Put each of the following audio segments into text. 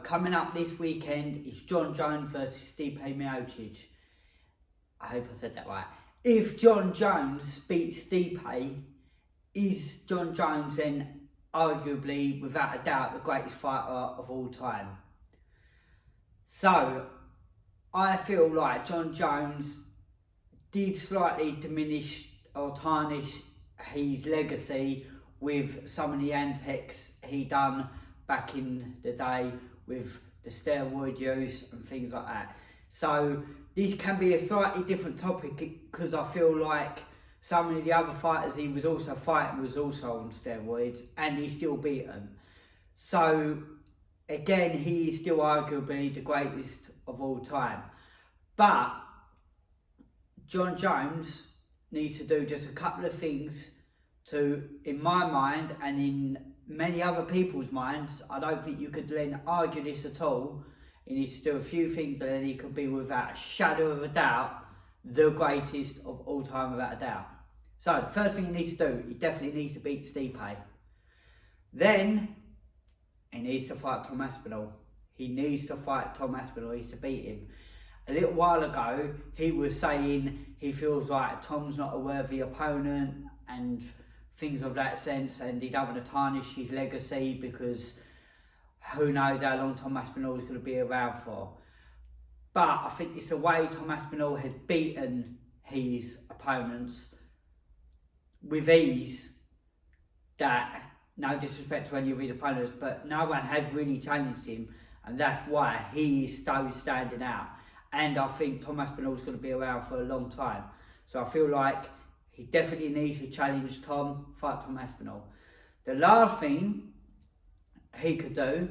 Coming up this weekend is Jon Jones versus Stipe Miocic. I hope I said that right. If Jon Jones beats Stipe, is Jon Jones then arguably, without a doubt, the greatest fighter of all time? So, I feel like Jon Jones did slightly diminish or tarnish his legacy with some of the antics he done back in the day with the steroid use and things like that. So this can be a slightly different topic because I feel like some of the other fighters he was also fighting was also on steroids and he still beat them. So again, he is still arguably the greatest of all time. But Jon Jones needs to do just a couple of things to, in my mind and in many other people's minds, I don't think you could then argue this at all. He needs to do a few things and then he could be, without a shadow of a doubt, the greatest of all time, without a doubt. So the first thing he needs to do, he definitely needs to beat Stipe. Then he needs to fight Tom Aspinall. He needs to fight Tom Aspinall. He needs to beat him. A little while ago, he was saying he feels like Tom's not a worthy opponent and things of that sense, and he don't want to tarnish his legacy because who knows how long Tom Aspinall is going to be around for. But I think it's the way Tom Aspinall has beaten his opponents with ease that, no disrespect to any of his opponents, but no one has really challenged him, and that's why he is so standing out. And I think Tom Aspinall is going to be around for a long time. So I feel like he definitely needs to challenge Tom, fight Tom Aspinall. The last thing he could do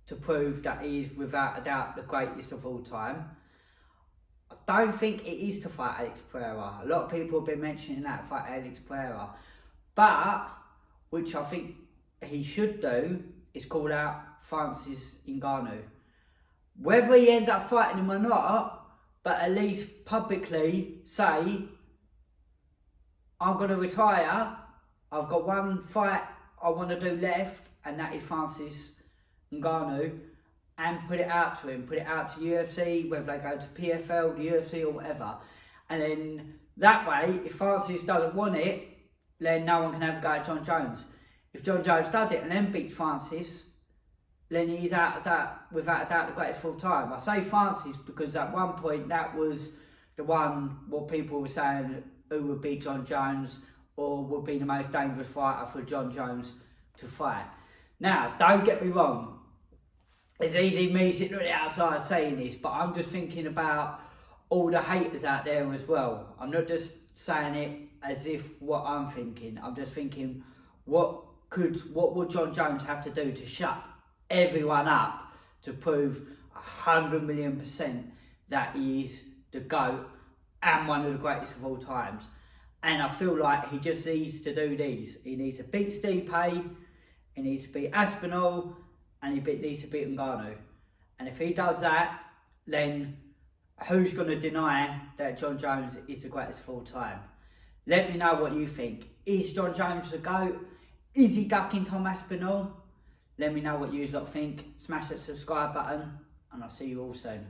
to prove that he is without a doubt the greatest of all time, I don't think it is to fight Alex Pereira. A lot of people have been mentioning that, fight Alex Pereira. But, which I think he should do, is call out Francis Ngannou. Whether he ends up fighting him or not, but at least publicly say, I'm going to retire, I've got one fight I want to do left, and that is Francis Ngannou, and put it out to him, put it out to UFC, whether they go to PFL, the UFC or whatever. And then that way, if Francis doesn't want it, then no one can have a go at Jon Jones. If Jon Jones does it and then beats Francis, then he's out of that, without a doubt, the greatest of all time. I say Francis because at one point that was the one, what people were saying, who would beat Jon Jones or would be the most dangerous fighter for Jon Jones to fight. Now, don't get me wrong, it's easy me sitting on the outside saying this, but I'm just thinking about all the haters out there as well. I'm not just saying it as if what I'm thinking. I'm just thinking, what would Jon Jones have to do to shut everyone up to prove 100,000,000% that he is the GOAT and one of the greatest of all times? And I feel like he just needs to do these. He needs to beat Stipe, he needs to beat Aspinall, and he needs to beat Ngannou. And if he does that, then who's going to deny that Jon Jones is the greatest of all time? Let me know what you think. Is Jon Jones the GOAT? Is he ducking Tom Aspinall? Let me know what you lot think. Smash that subscribe button, and I'll see you all soon.